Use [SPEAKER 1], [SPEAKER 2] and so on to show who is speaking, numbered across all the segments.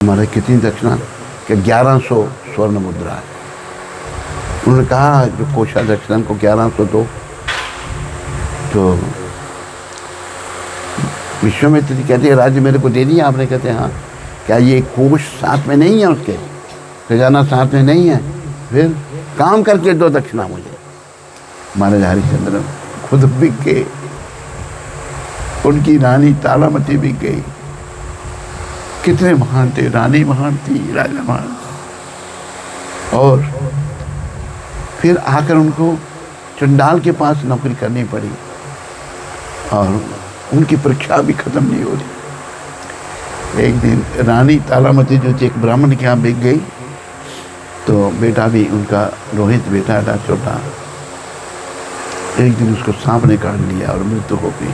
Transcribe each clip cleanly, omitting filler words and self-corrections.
[SPEAKER 1] हमारे कितनी दक्षिणा कि 1100 स्वर्ण मुद्रा है। उन्होंने कहा जो कोषा दक्षिणा को 1100 दो। तो विश्वामित्र जी कहते हैं राज्य मेरे को दे दिया आपने? कहते हैं हाँ। क्या ये कोष साथ में नहीं है, उसके खजाना साथ में नहीं है? फिर काम करके दो दक्षिणा मुझे। महाराज हरिश्चंद्र खुद बिक गए, उनकी रानी तारामती बिक गई। कितने महान थे, रानी महान थी, राजा महान। और फिर आकर उनको चंडाल के पास नौकरी करनी पड़ी और उनकी परीक्षा भी खत्म नहीं हो रही। एक दिन रानी तारामती जो थी एक ब्राह्मण के यहाँ बिक गई, तो बेटा भी उनका रोहित बेटा था छोटा, एक दिन उसको सांप ने काट लिया और मृत्यु हो गई।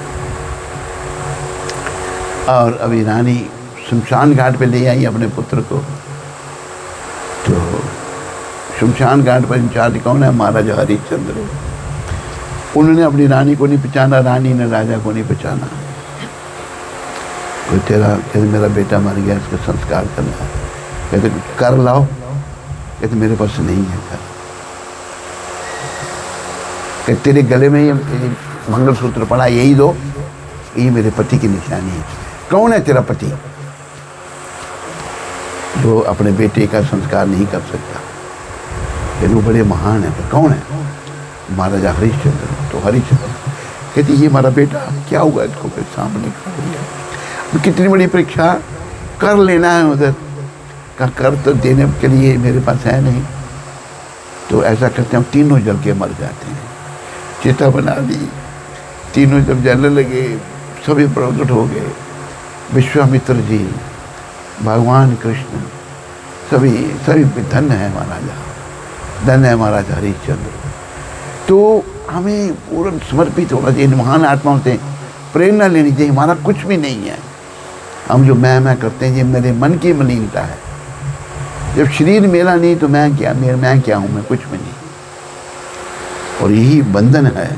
[SPEAKER 1] और अभी रानी शमशान घाट पे ले आई अपने पुत्र को। तो शमशान घाट पर इंचार्ज कौन है? महाराजा हरिश्चंद्र। उन्होंने अपनी रानी को नहीं पहचाना, रानी ने राजा को नहीं पहचाना। कोई तेरा कहते मेरा बेटा मर गया, इसका संस्कार करना है। कहते कर लाओ। कहते मेरे पास नहीं है कर। कहते तेरे गले में ये मंगलसूत्र पड़ा, यही दो, यही मेरे पति की निशानी है। कौन है तेरा पति जो अपने बेटे का संस्कार नहीं कर सकता? कहते वो बड़े महान है। तो कौन है? महाराजा हरिश्चंद्र। तो हरिश्चंद्र कहते ये हमारा बेटा, क्या हुआ इसको? फिर सामने कर लिया। कितनी बड़ी परीक्षा कर लेना है उधर का, कर तो देने के लिए मेरे पास है नहीं। तो ऐसा करते हम तीनों जल के मर जाते हैं। चिता बना दी, तीनों जब जलने लगे सभी प्रकट हो गए। विश्वामित्र जी, भगवान कृष्ण, सभी धन्य है महाराजा, धन्य है महाराजा हरिश्चंद्र। तो हमें पूर्ण समर्पित होना चाहिए, इन महान आत्माओं से प्रेरणा लेनी चाहिए। हमारा कुछ भी नहीं है, हम जो मैं करते हैं ये मेरे मन की मलिनता है। जब शरीर मेरा नहीं तो मैं क्या, मैं क्या हूँ? मैं कुछ भी नहीं। और यही बंधन है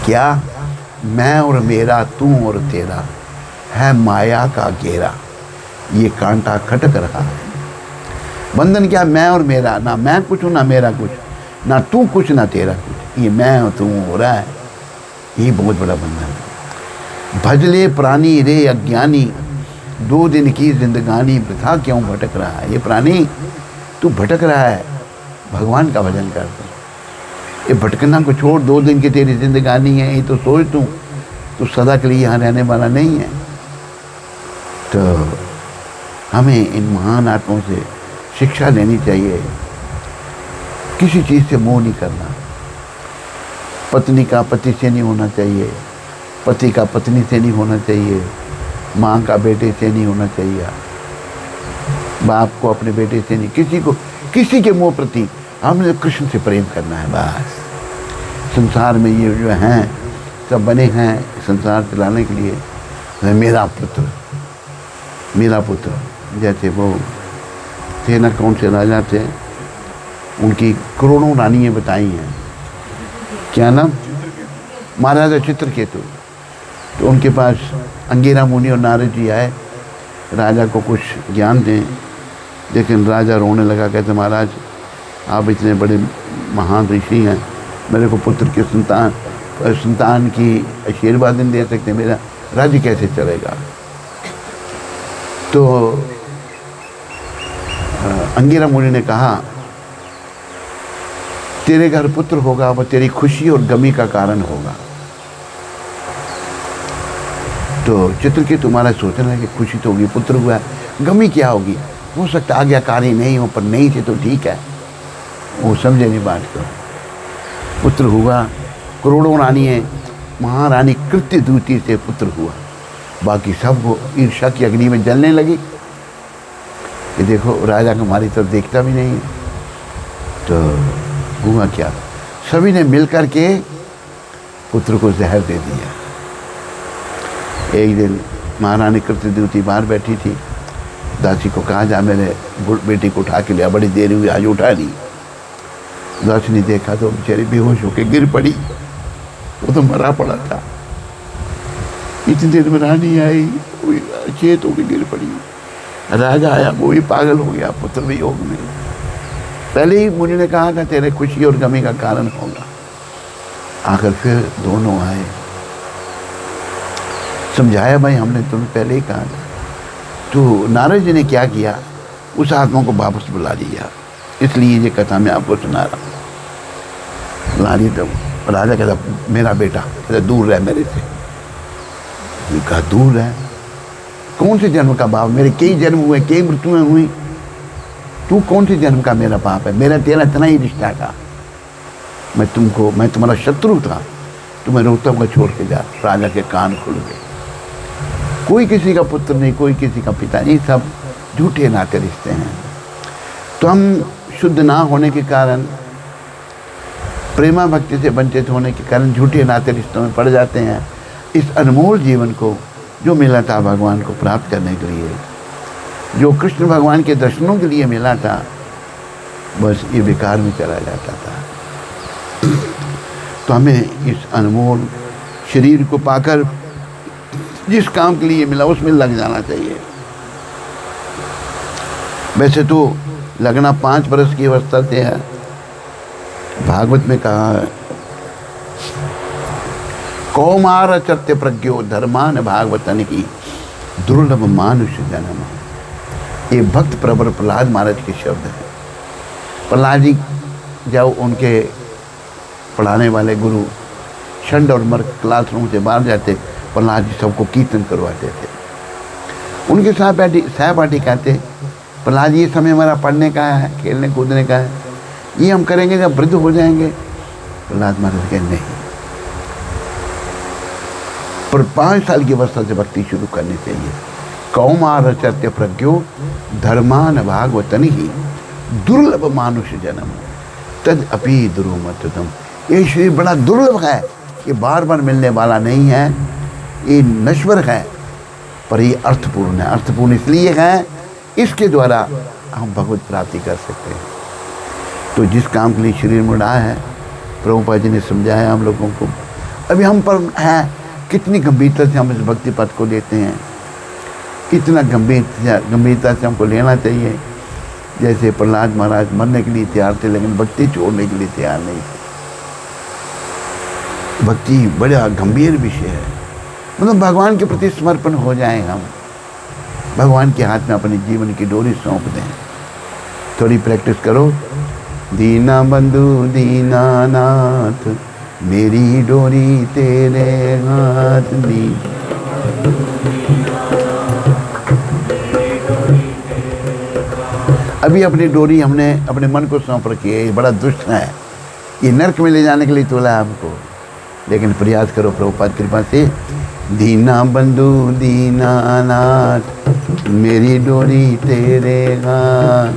[SPEAKER 1] क्या? मैं और मेरा, तू और तेरा है माया का घेरा, ये कांटा खटक रहा है। बंधन क्या? मैं और मेरा, ना मैं कुछ हूँ ना मेरा कुछ, ना तू कुछ ना तेरा कुछ, ये मैं और तू हो रहा है। यही बहुत बड़ा बंधन है। भजले प्राणी रे अज्ञानी, 2 दिन की जिंदगानी वृथा क्यों भटक रहा है? ये प्राणी तू भटक रहा है, भगवान का भजन कर। ये भटकना को छोड़, 2 दिन की तेरी जिंदगानी है, ये तो सोच तू सदा के लिए यहाँ रहने वाला नहीं है। तो हमें इन महान आत्माओं से शिक्षा लेनी चाहिए। किसी चीज़ से मोह नहीं करना। पत्नी का पति से नहीं होना चाहिए, पति का पत्नी से नहीं होना चाहिए, माँ का बेटे से नहीं होना चाहिए, बाप को अपने बेटे से नहीं, किसी के मोह प्रति हमने कृष्ण से प्रेम करना है बस। संसार में ये जो हैं सब बने हैं संसार चलाने के लिए। मेरा पुत्र जैसे वो थे ना, कौन से राजा थे, उनकी करोड़ों रानियाँ बताई हैं। क्या नाम? महाराजा चित्रकेतु। तो उनके पास अंगिरा मुनि और नारद जी आए, राजा को कुछ ज्ञान दें। लेकिन राजा रोने लगा, कहते महाराज आप इतने बड़े महान ऋषि हैं, मेरे को पुत्र की संतान की आशीर्वाद नहीं दे सकते, मेरा राज्य कैसे चलेगा? तो अंगिरा मुनि ने कहा तेरे घर पुत्र होगा, वो तेरी खुशी और गमी का कारण होगा। तो चित्रकेतु तुम्हारा सोचना है कि खुशी तो होगी, पुत्र हुआ है, गमी क्या होगी? हो सकता आज्ञाकारी नहीं हो, पर नहीं थे तो ठीक है। वो समझे नहीं बात को। पुत्र हुआ, करोड़ों रानी है, महारानी कृत्य दूती से पुत्र हुआ। बाकी सब वो ईर्ष्या की अग्नि में जलने लगी कि देखो राजा हमारी तरफ देखता भी नहीं है। तो हुआ क्या? सभी ने मिलकर के पुत्र को जहर दे दिया। एक दिन महारानी कृत्यद्युति बाहर बैठी थी, दासी को कहा जा मेरे बेटी को उठा के लिया, बड़ी देर हुई आज उठा नहीं। दासी ने देखा तो बेचारी बेहोश होकर गिर पड़ी, वो तो मरा पड़ा था। इतनी देर में रानी आई, वो चेत होकर गिर पड़ी। राजा आया, वो भी पागल हो गया पुत्र वियोग में। पहले ही मुनि ने कहा था तेरे खुशी और गमी का कारण होगा। आकर फिर दोनों आए, समझाया भाई हमने तुम्हें पहले ही कहा था। तो नारद जी ने क्या किया, उस आत्मा को वापस बुला लिया। इसलिए ये कथा मैं आपको सुना रहा हूँ। बुला ली तो राजा कहता मेरा बेटा, कहता दूर रह मेरे से। कहा दूर है, कौन से जन्म का बाप, मेरे कई जन्म हुए, कई मृत्युएं हुई, तू कौन से जन्म का मेरा पाप है? मेरा तेरा इतना ही रिश्ता था, मैं तुम्हारा शत्रु था, तुम्हें रोकता हुआ छोड़ के जा। राजा के कान खुल गए। कोई किसी का पुत्र नहीं, कोई किसी का पिता नहीं, सब झूठे नाते रिश्ते हैं। तो हम शुद्ध ना होने के कारण, प्रेमा भक्ति से वंचित होने के कारण झूठे नाते रिश्तों में पड़ जाते हैं। इस अनमोल जीवन को जो मिला था भगवान को प्राप्त करने के लिए, जो कृष्ण भगवान के दर्शनों के लिए मिला था, बस ये बेकार में चला जाता था। तो हमें इस अनमोल शरीर को पाकर जिस काम के लिए मिला उसमें लग जाना चाहिए। वैसे तो लगना 5 वर्ष की अवस्था से है। भागवत में कहा है कौमार चर्त्य प्रज्ञो धर्मान भागवतन की दुर्लभ मानुष जन्म। ये भक्त प्रवर प्रहलाद महाराज के शब्द है। प्रहलाद जी जब उनके पढ़ाने वाले गुरु षंड और मर्क क्लासरूम से बाहर जाते, प्रहलाद जी सबको कीर्तन करवाते थे। उनके सहपाठी कहते प्रहलाद जी ये समय हमारा पढ़ने का है, खेलने कूदने का है, ये हम करेंगे जब वृद्ध हो जाएंगे। प्रहलाद महाराज कहे नहीं, पर 5 साल की अवस्था से भक्ति शुरू करनी चाहिए। कौमार चर्त्य प्रज्ञो धर्मान भागवतन ही दुर्लभ मानुष जन्म तद अपि दुरुमतम। ये शरीर बड़ा दुर्लभ है, ये बार बार मिलने वाला नहीं है, ये नश्वर है, पर ये अर्थपूर्ण है। अर्थपूर्ण इसलिए है, इसके द्वारा हम भगवत प्राप्ति कर सकते हैं। तो जिस काम के लिए शरीर में उड़ा है, प्रभुपाद जी ने समझाया हम लोगों को। अभी हम पर है, कितनी गंभीरता से हम इस भक्ति पथ को लेते हैं, इतना गंभीरता से हमको लेना चाहिए। जैसे प्रहलाद महाराज मरने के लिए तैयार थे, लेकिन भक्ति छोड़ने के लिए तैयार नहीं थे। भक्ति बड़ा गंभीर विषय है, मतलब भगवान के प्रति समर्पण हो जाए, हम भगवान के हाथ में अपने जीवन की डोरी सौंप दें। थोड़ी प्रैक्टिस करो। दीना बंधु दीनानाथ मेरी डोरी तेरे हाथ दी। अभी अपनी डोरी हमने अपने मन को सौंप रखी है, ये बड़ा दुष्ट है, ये नरक में ले जाने के लिए तोला है हमको। लेकिन प्रयास करो प्रभुपाद कृपा से। दीना बंधु दीनानाथ मेरी डोरी तेरे हाथ।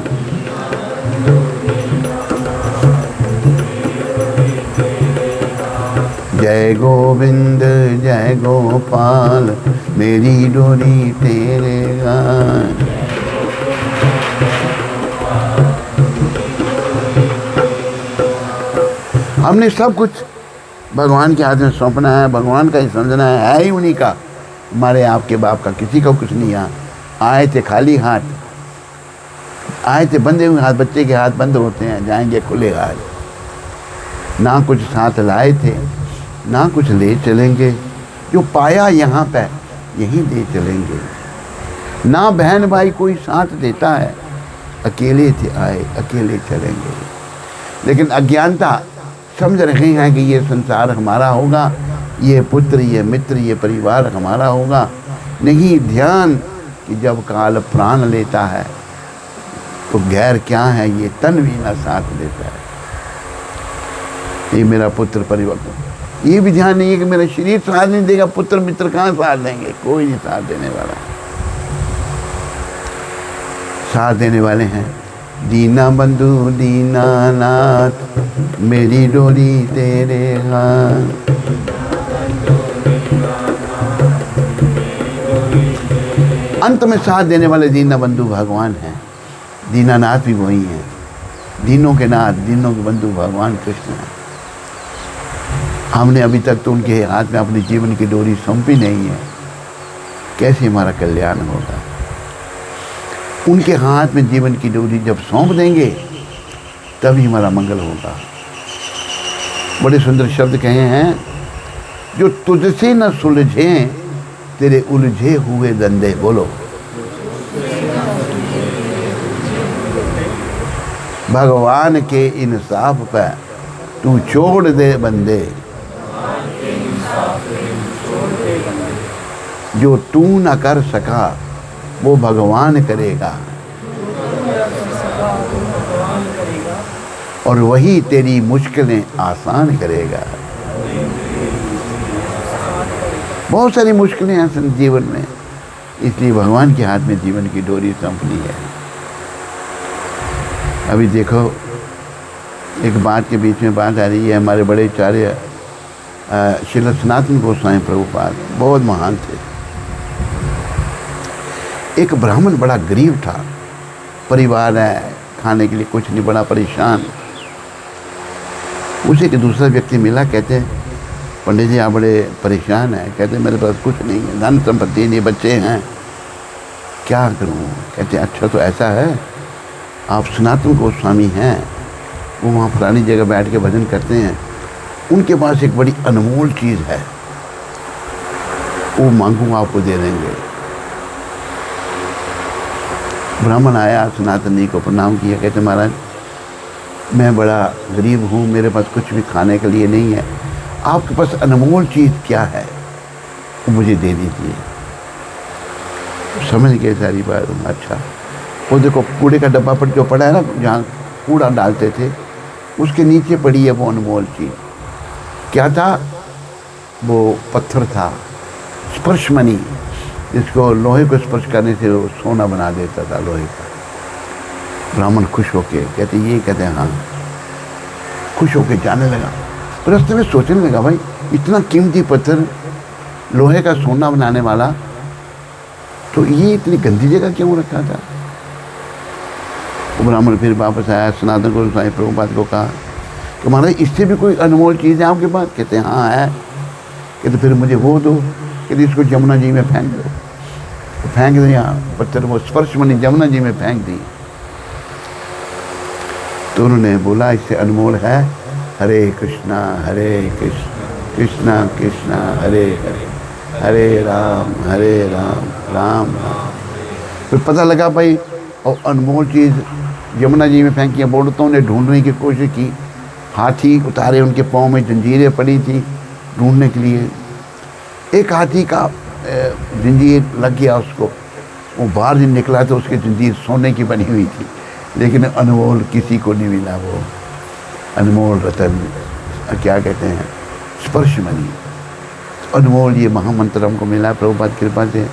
[SPEAKER 1] जय गोविंद जय गोपाल मेरी डोरी तेरे हाथ। हमने सब कुछ भगवान के हाथ में सौंपना है, भगवान का ही समझना है ही उन्हीं का, हमारे आपके बाप का किसी का कुछ नहीं। यहाँ आए थे खाली हाथ, आए थे बंधे हुए हाथ, बच्चे के हाथ बंद होते हैं, जाएंगे खुले हाथ। ना कुछ साथ लाए थे, ना कुछ ले चलेंगे, जो पाया यहाँ पे यहीं दे चलेंगे। ना बहन भाई कोई साथ देता है, अकेले थे आए अकेले चलेंगे। लेकिन अज्ञानता समझ रहे हैं कि ये संसार हमारा होगा, ये पुत्र ये मित्र ये परिवार हमारा होगा। नहीं ध्यान कि जब काल प्राण लेता है तो गैर क्या है, ये तन भी ना साथ देता है। ये मेरा पुत्र परिवार, ये भी ध्यान नहीं है कि मेरा शरीर साथ नहीं देगा, पुत्र मित्र कहाँ साथ देंगे, कोई नहीं साथ देने वाला। साथ देने वाले हैं दीना बंधु दीनानाथ मेरी डोरी तेरे हाथ। अंत में साथ देने वाले दीना बंधु भगवान हैं, दीनानाथ भी वही हैं, दीनों के नाथ दीनों के बंधु भगवान कृष्ण हैं। हमने अभी तक तो उनके हाथ में अपनी जीवन की डोरी सौंपी नहीं है। कैसे हमारा कल्याण होगा। उनके हाथ में जीवन की डोरी जब सौंप देंगे तभी हमारा मंगल होगा। बड़े सुंदर शब्द कहे हैं, जो तुझसे न सुलझे तेरे उलझे हुए धंधे। बोलो, भगवान के इंसाफ पे तू छोड़ दे बंदे, जो तू न कर सका वो भगवान करेगा, और वही तेरी मुश्किलें आसान करेगा। बहुत सारी मुश्किलें हैं जीवन में, इसलिए भगवान के हाथ में जीवन की डोरी सौंपनी है। अभी देखो, एक बात के बीच में बात आ रही है, हमारे बड़े आचार्य श्रील सनातन गोस्वामी प्रभुपाद बहुत महान थे। एक ब्राह्मण बड़ा गरीब था, परिवार है, खाने के लिए कुछ नहीं, बड़ा परेशान। उसे एक दूसरा व्यक्ति मिला, कहते हैं पंडित जी आप बड़े परेशान हैं। कहते मेरे पास कुछ नहीं है, धन संपत्ति नहीं, बच्चे हैं, क्या करूं। कहते अच्छा तो ऐसा है, आप सनातन गोस्वामी हैं, वो वहाँ पुरानी जगह बैठ के भजन करते हैं, उनके पास एक बड़ी अनमोल चीज़ है, वो मांगूंगा आपको दे देंगे। ब्राह्मण आया, सनातन जी को प्रणाम किया, कहते महाराज मैं बड़ा गरीब हूँ, मेरे पास कुछ भी खाने के लिए नहीं है, आपके पास अनमोल चीज़ क्या है वो मुझे दे दीजिए। समझ गए सारी बात। अच्छा, वो देखो कूड़े का डब्बा पर जो पड़ा है ना, जहाँ कूड़ा डालते थे, उसके नीचे पड़ी है वो अनमोल चीज़। क्या था वो? पत्थर था, स्पर्श मणि, जिसको लोहे को स्पर्श करने से वो सोना बना देता था, लोहे का। ब्राह्मण खुश होके कहते ये, कहते हाँ, खुश होके जाने लगा। तो रास्ते में सोचने लगा, भाई इतना कीमती पत्थर, लोहे का सोना बनाने वाला, तो ये इतनी गंदी जगह क्यों रखा था। वो ब्राह्मण फिर वापस आया, सनातन गोस्वामी प्रभुपाद को कहा कि महाराज इससे भी कोई अनमोल चीज़ है आपके पास? कहते हाँ है। कहते फिर मुझे वो दो। कहते इसको जमुना जी में फेंक दो। तो फेंक दिया पत्थर, वो स्पर्श मणि जमुना जी में फेंक दी। तो उन्होंने बोला इससे अनमोल है हरे कृष्णा कृष्णा कृष्णा हरे हरे, हरे राम राम राम। फिर पता लगा भाई, और अनमोल चीज़ यमुना जी में फेंकी। औरतों ने ढूंढने की कोशिश की, हाथी उतारे, उनके पाँव में जंजीरें पड़ी थी ढूंढने के लिए। एक हाथी का जंजीर लग गया उसको, वो बाहर जब निकला तो उसकी जंजीर सोने की बनी हुई थी, लेकिन अनमोल किसी को नहीं मिला। वो अनमोल रतन, क्या कहते हैं, स्पर्श मणि, अनमोल ये महामंत्र हमको मिला प्रभुपाद कृपा से।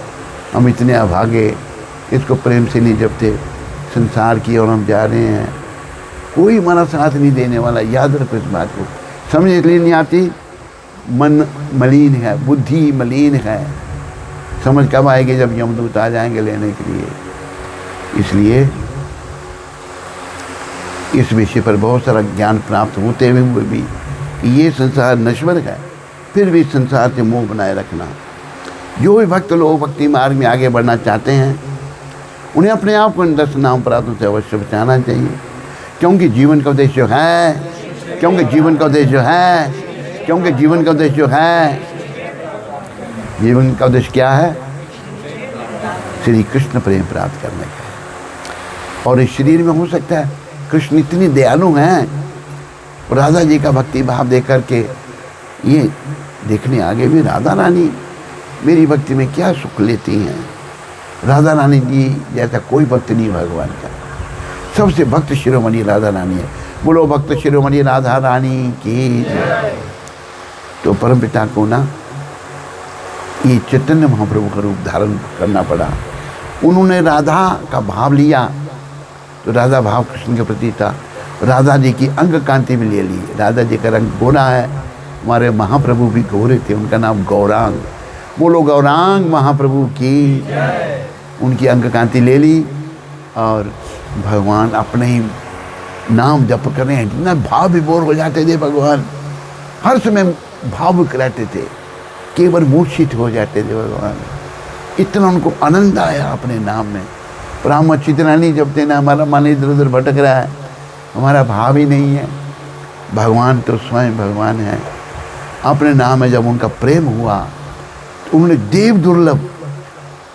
[SPEAKER 1] हम इतने अभागे, इसको प्रेम से नहीं जपते संसार की, और हम जा रहे हैं, कोई हमारा साथ नहीं देने वाला। याद रखो इस बात को। समझ इसलिए नहीं आती, मन मलिन है, बुद्धि मलिन है। समझ कब आएगी? जब यमदूत आ जाएंगे लेने के लिए। इसलिए इस विषय पर बहुत सारा ज्ञान प्राप्त होते हुए भी ये संसार नश्वर है, फिर भी संसार से मोह बनाए रखना। जो भी भक्त लोग भक्ति मार्ग में आगे बढ़ना चाहते हैं, उन्हें अपने आप को इन 10 नाम अपराधों से अवश्य बचाना चाहिए, क्योंकि जीवन का उद्देश्य है, क्योंकि जीवन का उद्देश्य है, क्योंकि जीवन का उद्देश्य है। जीवन का उद्देश्य क्या है? श्री कृष्ण प्रेम प्राप्त करने का। और इस शरीर में हो सकता है कृष्ण इतनी दयालु हैं, राधा जी का भक्ति भाव देख करके ये देखने आगे भी राधा रानी मेरी भक्ति में क्या सुख लेती हैं। राधा रानी जी जैसा कोई भक्त नहीं भगवान का। सबसे भक्त शिरोमणि राधा रानी है। बोलो भक्त शिरोमणि राधा रानी की। तो परमपिता को ना ये चैतन्य महाप्रभु का रूप धारण करना पड़ा। उन्होंने राधा का भाव लिया, तो राधा भाव कृष्ण के प्रति था। राधा जी की अंग कांति भी ले ली। राधा जी का रंग गोरा है, हमारे महाप्रभु भी गोरे थे, उनका नाम गौरांग। बोलो गौरांग महाप्रभु की। उनकी अंग कांति ले ली और भगवान अपने ही नाम जप कर रहे हैं। इतना भाव विभोर हो जाते थे भगवान, हर समय भावुक रहते थे, केवल मूर्छित हो जाते थे भगवान। इतना उनको आनंद आया अपने नाम में। पर हम अच्छी तरह नहीं जपते ना, हमारा मन इधर उधर भटक रहा है, हमारा भाव ही नहीं है। भगवान तो स्वयं भगवान है। अपने नाम में जब उनका प्रेम हुआ तो उन्होंने देव दुर्लभ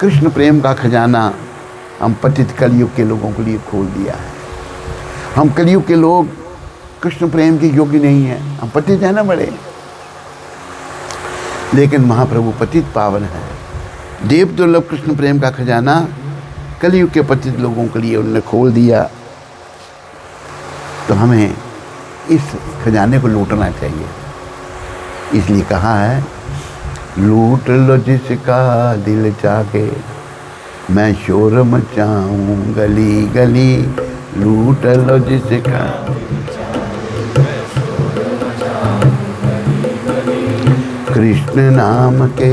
[SPEAKER 1] कृष्ण प्रेम का खजाना हम पतित कलयुग के लोगों के लिए खोल दिया है। हम कलयुग के लोग कृष्ण प्रेम के योग्य नहीं हैं, हम पतित हैं ना बड़े, लेकिन महाप्रभु पतित पावन है। देव दुर्लभ कृष्ण प्रेम का खजाना कलयुग के पतित लोगों के लिए उन्होंने खोल दिया। तो हमें इस खजाने को लूटना चाहिए। इसलिए कहा है, लूट लो जिसका दिल चाहे, मैं शोर मचाऊं गली गली। लूट लो जिसका, कृष्ण नाम के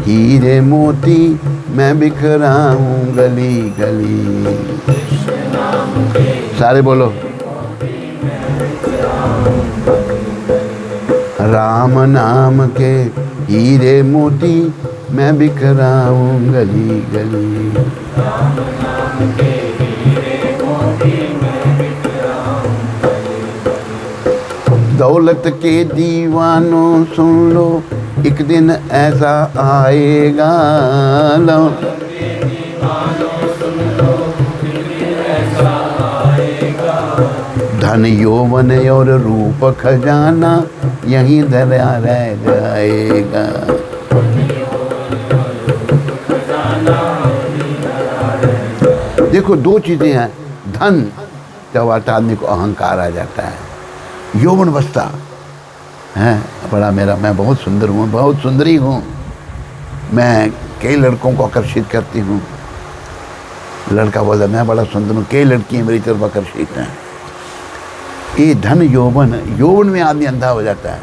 [SPEAKER 1] हीरे मोती मैं बिखराऊं गली गली। सारे बोलो, राम नाम के हीरे मोती मैं बिखराऊं गली गली। दौलत के दीवानों सुन लो, एक दिन ऐसा आएगा। धन यौवन और रूप खजाना यहीं धरा रह जाएगा। देखो दो चीजें हैं, धन जब आता आदमी को अहंकार आ जाता है, यौवन बसता है बड़ा मेरा, मैं बहुत सुंदर हूँ, बहुत सुंदरी हूँ, मैं कई लड़कों को आकर्षित करती हूँ। लड़का बोलता मैं बड़ा सुंदर हूँ, कई लड़कियाँ मेरी तरफ आकर्षित हैं। ये धन यौवन, यौवन में आदमी अंधा हो जाता है,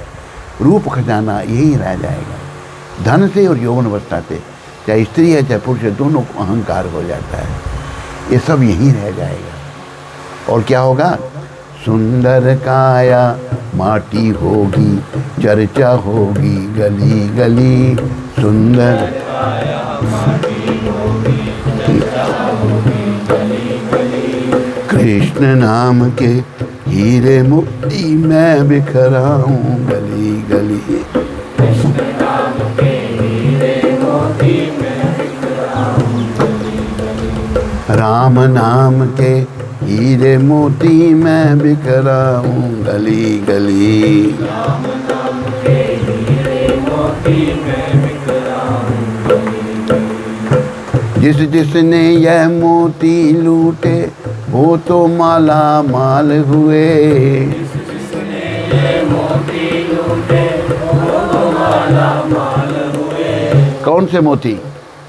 [SPEAKER 1] रूप खजाना यही रह जाएगा। धन से और यौवन अवस्था से, चाहे स्त्री है चाहे पुरुष है, दोनों को अहंकार हो जाता है। ये सब यहीं रह जाएगा। और क्या होगा? सुंदर काया माटी होगी, चर्चा होगी गली गली। सुंदर काया माटी होगी, चर्चा होगी गली गली। कृष्ण नाम के हीरे मोती मैं बिखराऊं गली गली। कृष्ण नाम के हीरे मोती मैं बिखराऊं गली गली। राम नाम के हीरे मोती मैं बिखराऊं गली गली। राम नाम के हीरे मोती मैं बिखराऊं गली गली। जिस जिसने यह मोती लूटे वो तो माला माल हुए। जिस जिसने यह मोती लूटे वो तो माला माल हुए। कौन से मोती?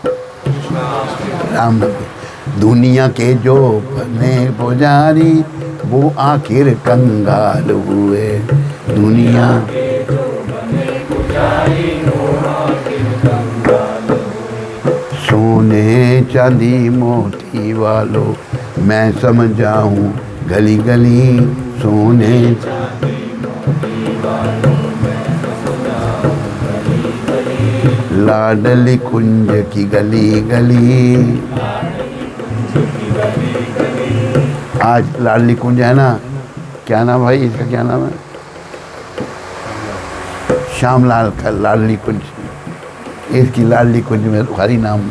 [SPEAKER 1] राम नाम के। दुनिया के जो बने पुजारी वो आखिर कंगाल हुए। दुनिया के जो बने पुजारी वो आखिर कंगाल हुए। सोने चांदी मोती वालों मैं समझाऊं गली गली। सोने चांदी मोती वालों मैं समझाऊं गली गली। लाडली कुंज की गली गली। आज लाडली कुंज है ना, क्या नाम भाई इसका, क्या नाम है? श्यामलाल का लाडली कुंज। इसकी लाडली कुंज में हरी नाम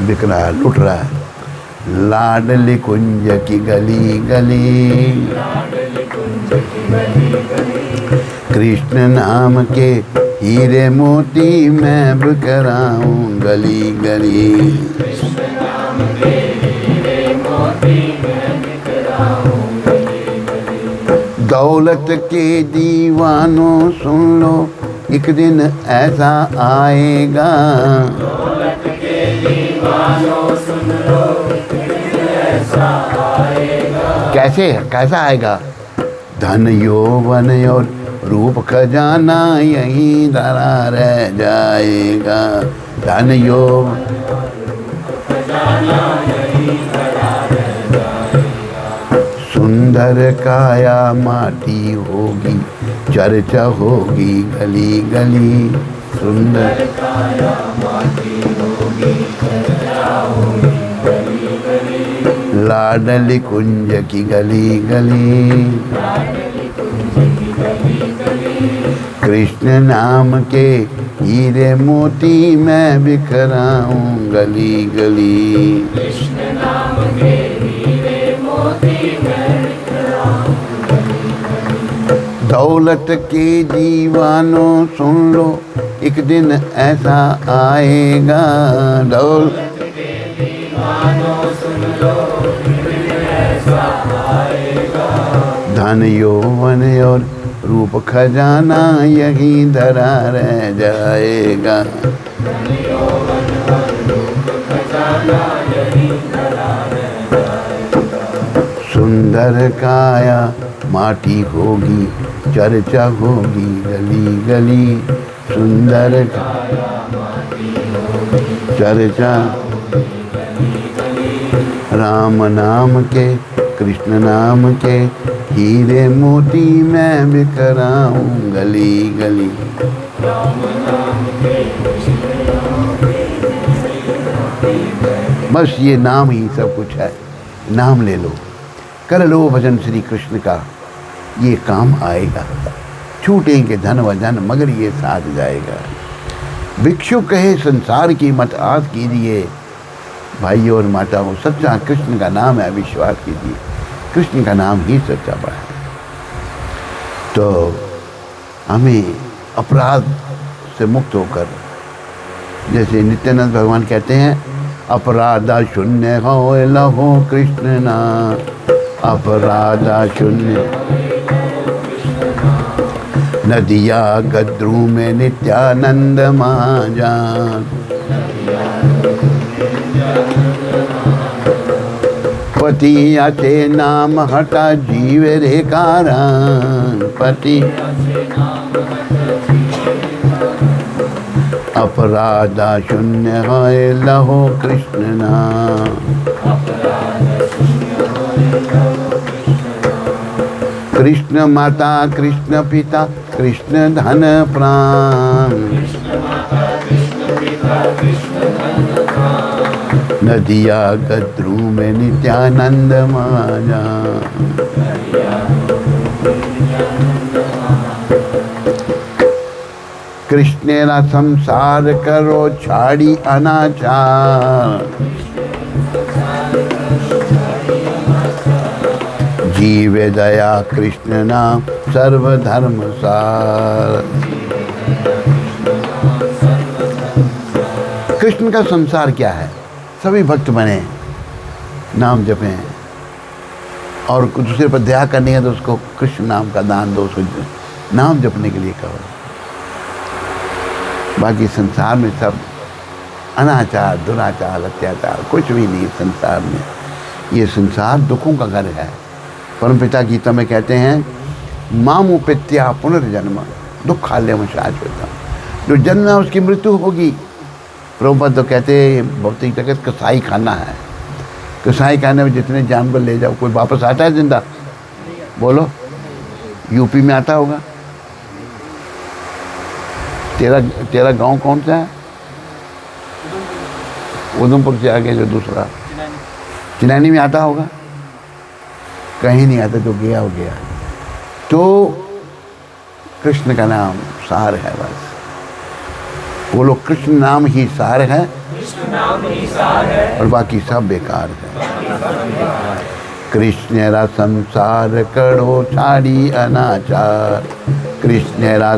[SPEAKER 1] बिक रहा है, लुट रहा है। लाडली कुंज की गली गली। कृष्ण नाम के हीरे मोती मैं बिखराऊं गली गली। कृष्ण नाम के हीरे मोती मैं बिखराऊं गली गली। दौलत के दीवानों सुन लो, एक दिन ऐसा आएगा। दौलत के दीवानों सुन लो, एक दिन ऐसा आएगा। कैसे, कैसा आएगा? धन यौवन और रूप खजाना यहीं धरा रह जाएगा। धन यौवन खजाना यहीं धरा रह जाएगा। सुंदर काया माटी होगी, चर्चा होगी गली गली। सुंदर काया माटी होगी, लाडली कुंज की गली गली, कृष्ण नाम के हीरे मोती मैं बिखराऊं गली गली।
[SPEAKER 2] कृष्ण नाम के हीरे मोती मैं बिखराऊं गली गली।
[SPEAKER 1] दौलत के दीवानों सुन लो, एक दिन ऐसा आएगा। दौलत
[SPEAKER 2] के दीवानों सुन लो, एक दिन ऐसा आएगा।
[SPEAKER 1] धन यौवन और रूप खजाना यही धरा रह जाएगा।
[SPEAKER 2] धन यौवन और रूप खजाना यही धरा रह जाएगा।
[SPEAKER 1] सुंदर काया माटी होगी, चर्चा होगी गली गली। सुंदर
[SPEAKER 2] काया माटी होगी,
[SPEAKER 1] चर्चा राम नाम के कृष्ण नाम के हीरे मोती मैं बिखराऊं गली गली।
[SPEAKER 2] राम नाम के कृष्ण नाम के।
[SPEAKER 1] बस ये नाम ही सब कुछ है। नाम ले लो, कर लो भजन श्री कृष्ण का, ये काम आएगा। छूटेंगे धन व जन मगर ये साथ जाएगा। भिक्षु कहे संसार की मत आस कीजिए, भाइयों और माताओं सच्चा कृष्ण का नाम है, विश्वास कीजिए। कृष्ण का नाम ही सच्चा बड़ा है। तो हमें अपराध से मुक्त होकर, जैसे नित्यानंद भगवान कहते हैं, अपराधा शून्य हो लहो कृष्ण नाम, अपराधा शून्य। नदिया गद्रू में नित्यानंद महाजान, पति आचे नाम हटा जीव रे कारण। पति अपराधा शून्य है लहो कृष्ण नाम, कृष्ण माता कृष्ण पिता कृष्ण धन प्राण। नदिया गद्रू में नित्यानंद माया, कृष्णेरा संसार करो छाड़ी अनाचार। जीवे दया कृष्ण नाम सर्वधर्म सार। कृष्ण का संसार क्या है? सभी भक्त बने, नाम जपें, और दूसरे पर दया करनी है तो उसको कृष्ण नाम का दान दो, उसको नाम जपने के लिए कहो। बाकी संसार में सब अनाचार, दुराचार, अत्याचार, कुछ भी नहीं संसार में। ये संसार दुखों का घर है। परमपिता गीता में कहते हैं, मामु पित्या पुनर्जन्म दुखालयम शाश्वतम। जो जन्म है उसकी मृत्यु होगी। प्रभुपाद तो कहते हैं भौतिक जगत कसाई खाना है। कसाई खाने में जितने जानवर ले जाओ, कोई वापस आता है जिंदा? बोलो, यूपी में आता होगा। तेरा गांव कौन सा है? उधमपुर से आगे जो दूसरा चिनैनी में आता होगा? कहीं नहीं आता, जो गया हो गया। तो कृष्ण का नाम सार है। बस बोलो, कृष्ण नाम ही सार है,
[SPEAKER 2] कृष्ण नाम ही सार है,
[SPEAKER 1] और बाकी सब बेकार है। कृष्ण रा संसार करो छाड़ी अनाचार। कृष्ण रा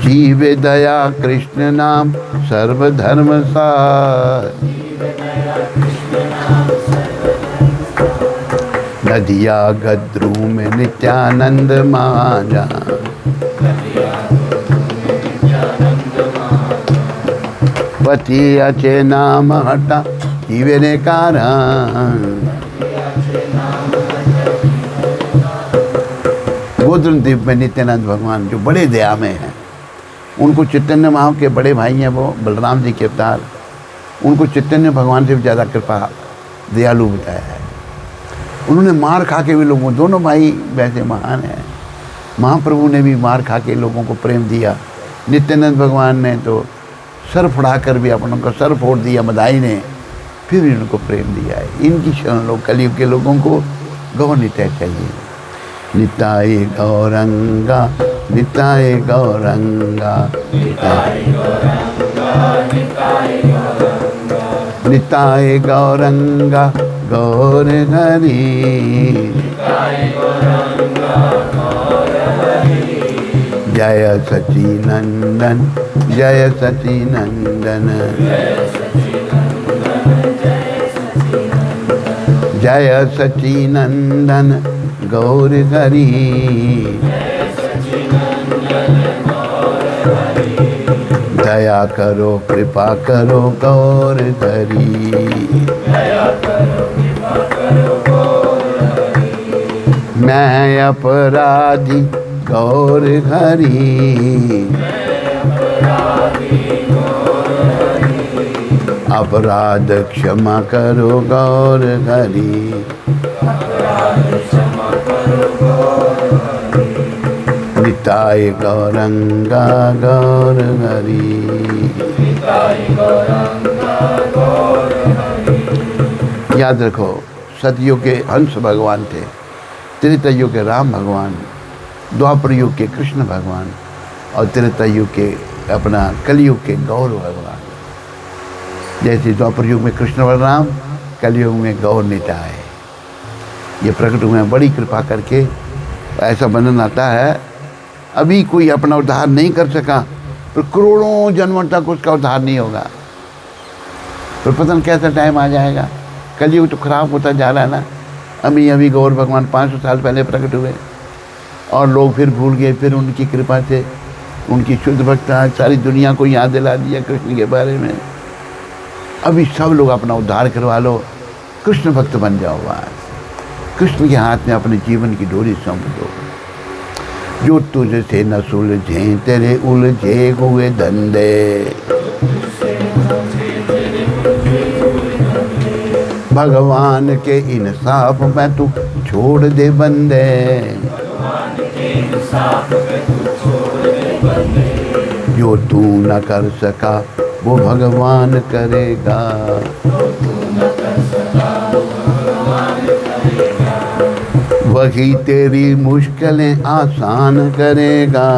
[SPEAKER 1] जीव दया कृष्ण नाम सर्वधर्म सार। नदिया गद्रू में नित्यानंद माजा। पति अचे नाम हटा जीवे ने कारण। गोद्र द्वीप में नित्यानंद भगवान जो बड़े दया में हैं, उनको चैतन्य महाव के बड़े भाई हैं, वो बलराम जी के अवतार, उनको चैतन्य भगवान से भी ज़्यादा कृपा दयालु बताया है। उन्होंने मार खा के भी लोगों, दोनों भाई वैसे महान हैं। महाप्रभु ने भी मार खा के लोगों को प्रेम दिया। नित्यानंद भगवान ने तो सर फुड़ाकर भी अपनों का सर फोड़ दिया मदाई ने, फिर भी उनको प्रेम दिया है। इनकी शरण लो। कलयुग के लोगों को गौर नित्य चाहिए। निताय गौरंगा निताय गौरंगा निताय गौरंगा गौर हरि। जय सचिनंदन जय सचिनंदन जय सचिनंदन गौर हरि। दया करो कृपा करो गौर हरि। मैं अपराधी गौर हरि। अपराध क्षमा करो गौर हरि। निताय गौरंगा गौर हरि। याद रखो, सतयुग के हंस भगवान थे, त्रेता युग के राम भगवान, द्वापर युग के कृष्ण भगवान और त्रेता युग के अपना कलयुग के गौर भगवान। जैसे द्वापर युग में कृष्ण बलराम, कलयुग में गौर निताय। ये प्रकट हुए हैं बड़ी कृपा करके। ऐसा वर्णन आता है, अभी कोई अपना उद्धार नहीं कर सका, पर करोड़ों जन्मों तक उसका उद्धार नहीं होगा। पर पता नहीं कैसा टाइम आ जाएगा। कलयुग तो खराब होता जा रहा है ना। अभी गौर भगवान 500 साल पहले प्रकट हुए और लोग फिर भूल गए। फिर उनकी कृपा से उनकी शुद्ध भक्ता सारी दुनिया को याद दिला दिया कृष्ण के बारे में। अभी सब लोग अपना उद्धार करवा लो, कृष्ण भक्त बन जाओ। बस कृष्ण के हाथ में अपने जीवन की डोरी सौंप दो। जो तुझसे न सुलझे तेरे उलझे हुए धंधे, भगवान के इंसाफ में तू छोड़ दे बंदे। जो तू न कर सका वो भगवान करेगा। वही तेरी मुश्किलें आसान करेगा।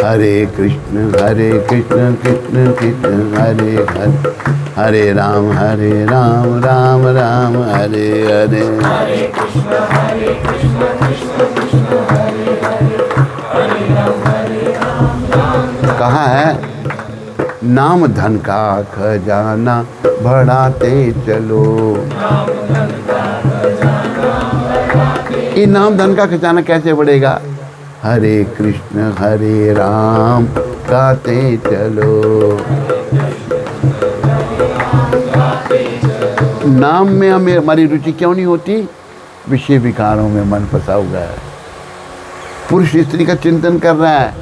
[SPEAKER 1] हरे कृष्ण कृष्ण कृष्ण हरे हरे, हरे राम राम राम हरे हरे। कहा है, नाम धन का खजाना बढ़ाते चलो। ये नाम धन का खजाना कैसे बढ़ेगा? हरे कृष्ण हरे राम गाते चलो। नाम में हमें हमारी रुचि क्यों नहीं होती? विषय विकारों में मन फंसा हुआ है। पुरुष स्त्री का चिंतन कर रहा है,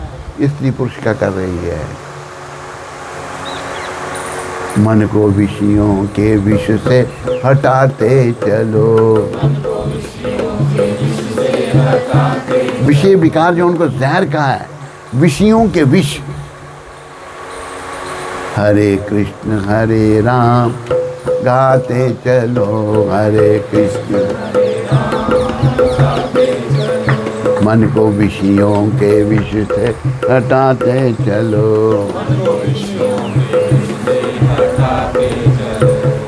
[SPEAKER 1] स्त्री पुरुष का कर रही है। मन को विषयों के विष से हटाते चलो। विषय विकार जो उनको जहर का है, विषयों के विष। हरे कृष्ण हरे राम गाते चलो। हरे कृष्ण मन को विषयों के विष से हटाते चलो।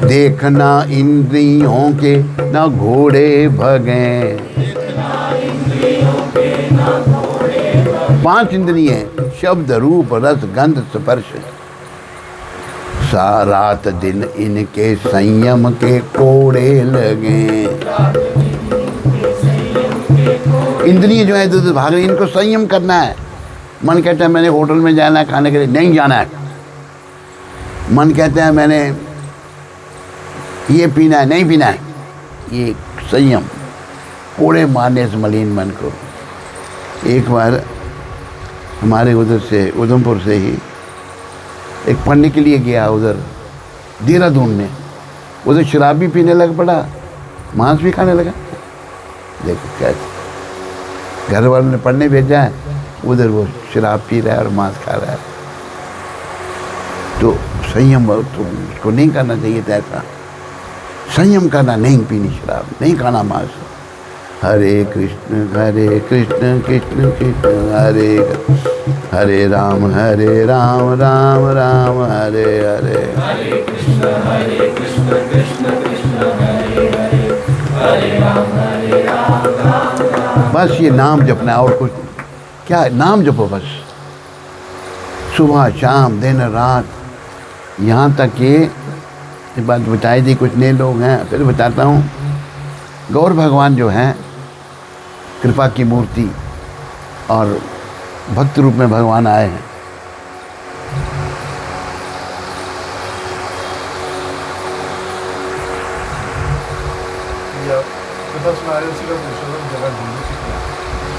[SPEAKER 1] देखना इंद्रियों के ना घोड़े भगे। 5 इंद्रिय, शब्द रूप रस गंध स्पर्श। रात दिन इनके संयम के कोड़े लगे। इंद्रिय जो है इधर भाग रही, इनको संयम करना है। मन कहता है मैंने होटल में जाना है खाने के लिए, नहीं जाना है। मन कहता है मैंने ये पीना है, नहीं पीना है। ये संयम, कोड़े मारने से मलिन मन को। एक बार हमारे उधर से उधमपुर से ही एक पढ़ने के लिए गया उधर देहरादून में। उधर शराब भी पीने लग पड़ा, मांस भी खाने लगा। देखो कैसे घर वालों ने पढ़ने भेजा है, उधर वो शराब पी रहा है और मांस खा रहा है। तो संयम तो उसको नहीं करना चाहिए था ऐसा। संयम करना, नहीं पीनी शराब, नहीं खाना मांस। हरे कृष्ण कृष्ण कृष्ण हरे हरे राम राम राम हरे हरे।
[SPEAKER 2] हरे कृष्ण कृष्ण कृष्ण हरे हरे, हरे राम राम राम।
[SPEAKER 1] बस ये नाम जपना और कुछ क्या है, नाम जपो बस, सुबह शाम दिन रात। यहाँ तक कि ये बात बताई थी, कुछ नए लोग हैं, फिर बताता हूँ। गौर भगवान जो हैं कृपा की मूर्ति और भक्त रूप में भगवान आए हैं।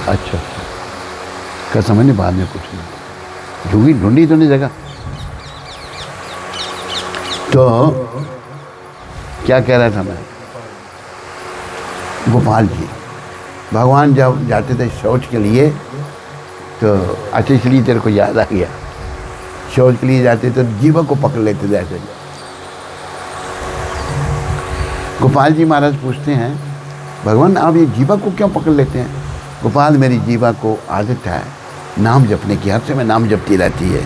[SPEAKER 1] अच्छा, क्या समझ नहीं, बाद में कुछ नहीं, झूठी ढूंढी तो नहीं जगह। तो क्या कह रहा था मैं, गोपाल जी भगवान जब जाते थे शौच के लिए, तो अच्छा इसलिए तेरे को याद आ गया, शौच के लिए जाते तो जीवा को पकड़ लेते थे ऐसे। गोपाल जी महाराज पूछते हैं, भगवान आप ये जीवा को क्यों पकड़ लेते हैं? गोपाल, मेरी जीवा को आदत है नाम जपने की, हर समय नाम जपती रहती है,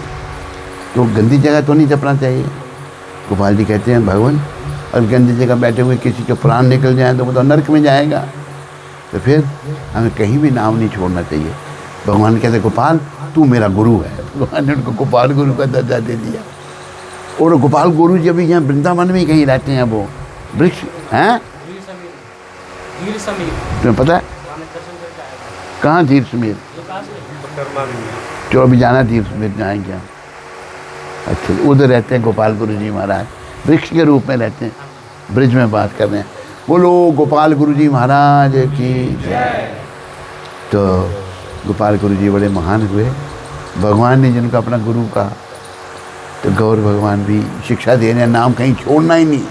[SPEAKER 1] तो गंदी जगह तो नहीं जपना चाहिए। गोपाल जी कहते हैं, भगवान और गंदी जगह बैठे हुए किसी के प्राण निकल जाए तो वो तो नरक में जाएगा, तो फिर हमें कहीं भी नाम नहीं छोड़ना चाहिए। भगवान कहते, गोपाल तू मेरा गुरु है। भगवान ने उनको गोपाल गुरु का दर्जा दे दिया। और गोपाल गुरु जी अभी यहाँ वृंदावन में ही कहीं रहते हैं, वो वृक्ष हैं, तुम्हें पता है कहाँ? धीर समीर। चलो अभी जाना धीर समीर, जाएंगे हम। अच्छा, उधर रहते हैं गोपाल गुरु जी महाराज, वृक्ष के रूप में रहते हैं, ब्रिज में बात कर रहे हैं। बोलो गोपाल गुरु जी महाराज की जय। तो गोपाल गुरु जी बड़े महान हुए, भगवान ने जिनको अपना गुरु कहा। तो गौर भगवान भी शिक्षा दे रहे हैं, नाम कहीं छोड़ना ही नहीं,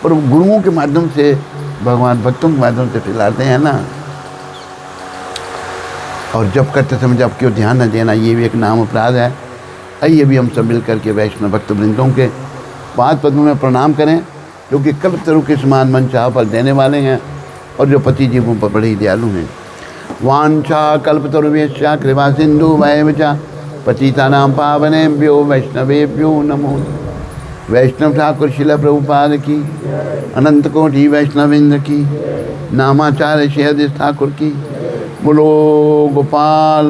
[SPEAKER 1] पर गुरुओं के माध्यम से भगवान भक्तों के माध्यम से फैलाते हैं ना। और जब करते समय जब क्यों ध्यान न देना, ये भी एक नाम अपराध है। आइए भी हम सब मिल करके वैष्णव भक्त वृंदों के पाद पद्मों में प्रणाम करें, जो कि कल्पतरु के समान मन चाह फल देने वाले हैं और जो पति जीवों पर बड़े ही दयालु हैं। वांछा कल्पतरुभ्यश्च कृपा सिंधु वैव च पतितानां पावनेभ्यो वैष्णवेभ्यो नमो। वैष्णव ठाकुर शिला प्रभुपाद की, अनंत कोटि वैष्णविंद की, नामाचार्य शेहद ठाकुर की। बोलो गोपाल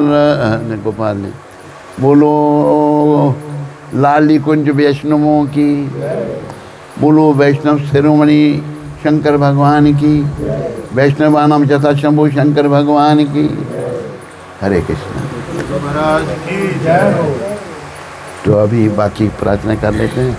[SPEAKER 1] ने बोलो लाली कुंज वैष्णवों की, बोलो वैष्णव शिरोमणि शंकर भगवान की, वैष्णवानाम यथा शंभु शंकर भगवान की। हरे कृष्ण
[SPEAKER 3] महाराज की जय हो।
[SPEAKER 1] तो अभी बाकी प्रार्थना कर लेते हैं।